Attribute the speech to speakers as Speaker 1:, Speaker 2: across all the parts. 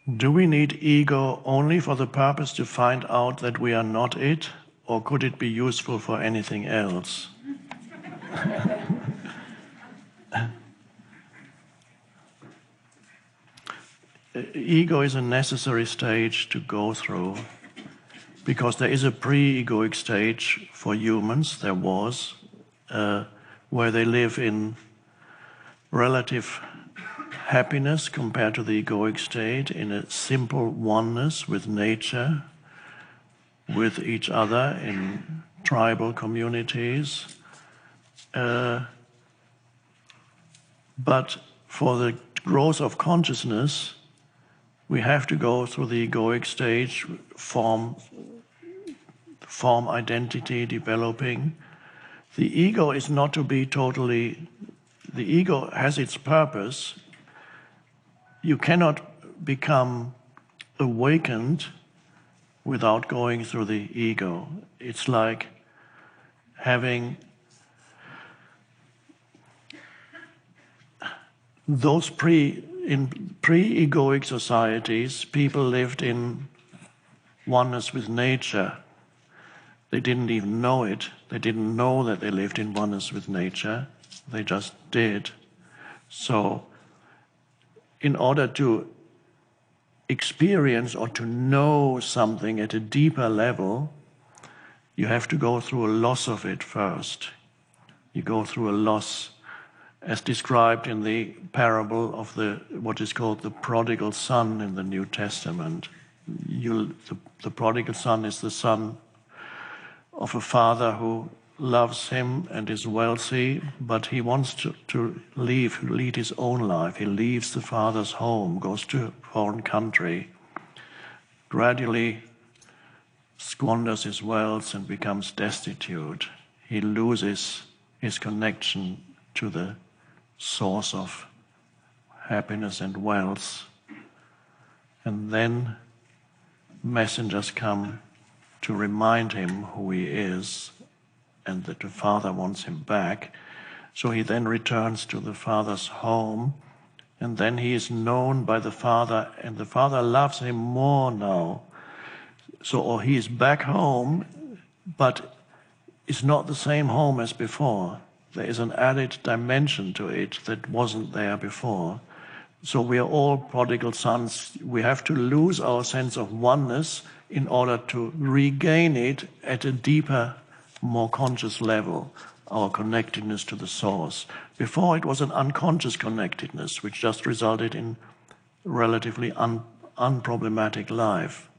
Speaker 1: Do we need ego only for the purpose to find out that we are not it, or could it be useful for anything else? Ego is a necessary stage to go through, because there is a pre-egoic stage for humans, there was, where they live in relative happiness compared to the egoic state, in a simple oneness with nature, with each other in tribal communities. But for the growth of consciousness, we have to go through the egoic stage, form identity developing. The ego is not to be totally, the ego has its purpose. You cannot become awakened without going through the ego. It's like having those pre-egoic societies, people lived in oneness with nature. They didn't even know it. They didn't know that they lived in oneness with nature. They just did. So, in order to experience or to know something at a deeper level, you have to go through a loss of it first. You go through a loss, as described in the parable of what is called the prodigal son in the New Testament. The prodigal son is the son of a father who loves him and is wealthy, but he wants to lead his own life. He leaves the father's home, goes to a foreign country, gradually squanders his wealth and becomes destitute. He loses his connection to the source of happiness and wealth. And then messengers come to remind him who he is and that the father wants him back. So he then returns to the father's home, and then he is known by the father, and the father loves him more now. So he is back home, but it's not the same home as before. There is an added dimension to it that wasn't there before. So we are all prodigal sons. We have to lose our sense of oneness in order to regain it at a deeper, more conscious level, our connectedness to the source. Before, it was an unconscious connectedness, which just resulted in relatively unproblematic life,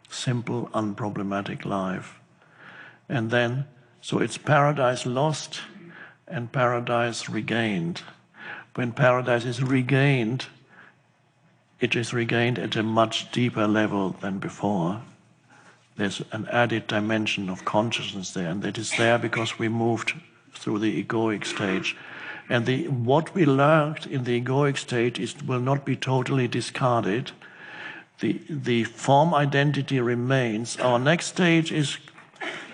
Speaker 1: simple, unproblematic life. And then, so it's paradise lost and paradise regained. When paradise is regained, it is regained at a much deeper level than before. There's an added dimension of consciousness there, and that is there because we moved through the egoic stage. And what we learned in the egoic stage will not be totally discarded. The form identity remains. Our next stage is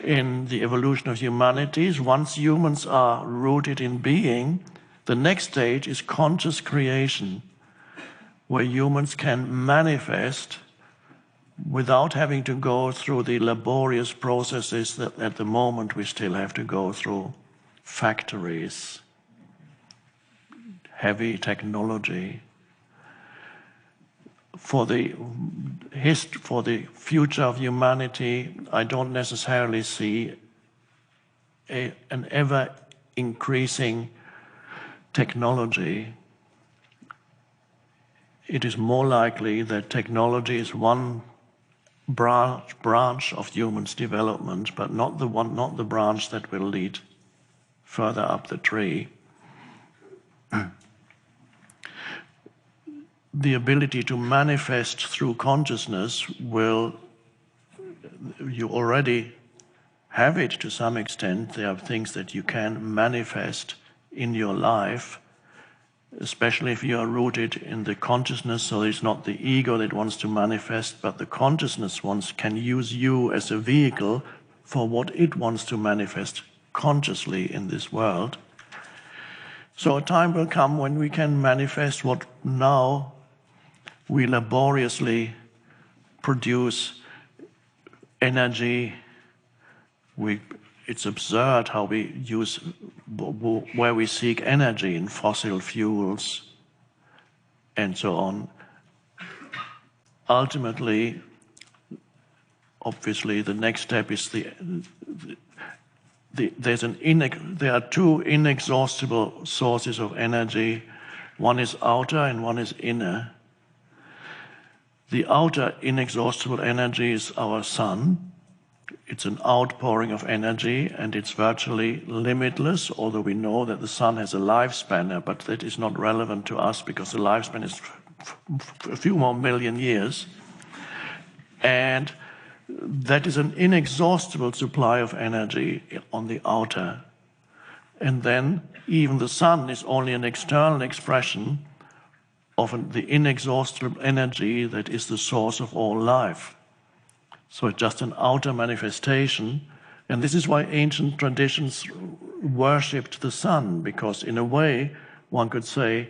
Speaker 1: in the evolution of humanities. Once humans are rooted in being, the next stage is conscious creation, where humans can manifest without having to go through the laborious processes that at the moment we still have to go through. Factories, heavy technology. For the future of humanity, I don't necessarily see an ever-increasing technology. It is more likely that technology is one branch of humans' development, but not the branch that will lead further up the tree. The ability to manifest through consciousness you already have it to some extent. There are things that you can manifest in your life, especially if you are rooted in the consciousness, so it's not the ego that wants to manifest, but the consciousness can use you as a vehicle for what it wants to manifest consciously in this world. So a time will come when we can manifest what we laboriously produce energy. It's absurd how we use, where we seek energy in fossil fuels and so on. Ultimately, obviously, the next step is there are two inexhaustible sources of energy. One is outer and one is inner. The outer inexhaustible energy is our sun. It's an outpouring of energy, and it's virtually limitless, although we know that the sun has a lifespan, but that is not relevant to us because the lifespan is a few more million years. And that is an inexhaustible supply of energy on the outer. And then even the sun is only an external expression of the inexhaustible energy that is the source of all life. So it's just an outer manifestation. And this is why ancient traditions worshipped the sun, because in a way one could say,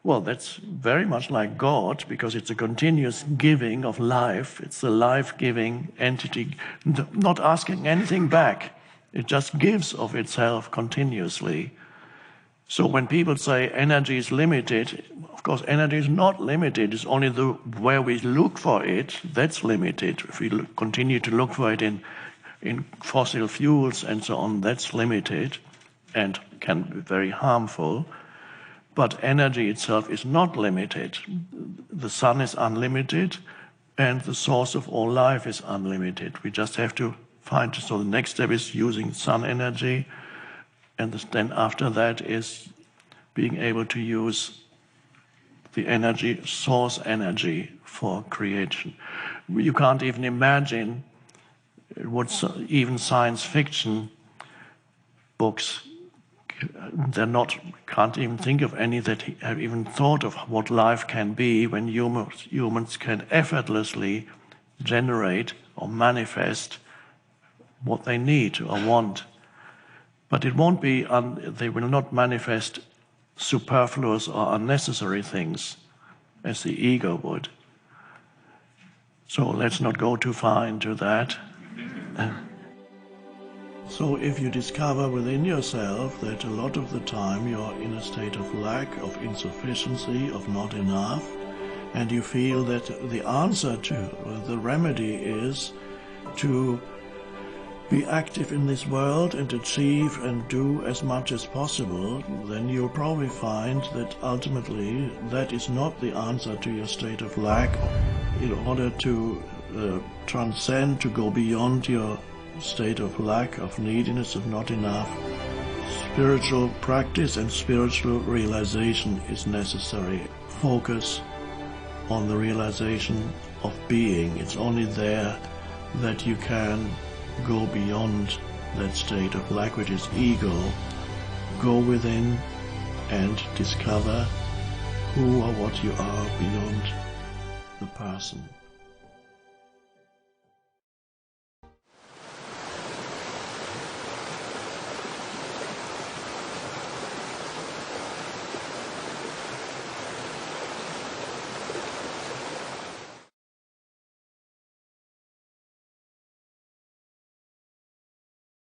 Speaker 1: well, that's very much like God, because it's a continuous giving of life. It's a life-giving entity, not asking anything back. It just gives of itself continuously. So when people say energy is limited, of course, energy is not limited. It's only where we look for it that's limited. If we continue to look for it in fossil fuels and so on, that's limited and can be very harmful. But energy itself is not limited. The sun is unlimited, and the source of all life is unlimited. We just have to find, so the next step is using sun energy, and then after that is being able to use the energy, source energy, for creation. You can't even imagine what even science fiction books, can't even think of any that have even thought of what life can be when humans can effortlessly generate or manifest what they need or want. But it won't be, they will not manifest superfluous or unnecessary things as the ego would. So let's not go too far into that. So if you discover within yourself that a lot of the time you're in a state of lack, of insufficiency, of not enough, and you feel that the answer to, the remedy is to be active in this world and achieve and do as much as possible, then you'll probably find that ultimately that is not the answer to your state of lack. In order to transcend, to go beyond your state of lack, of neediness, of not enough, spiritual practice and spiritual realization is necessary. Focus on the realization of being. It's only there that you can go beyond that state of lack, which is ego. Go within and discover who or what you are beyond the person.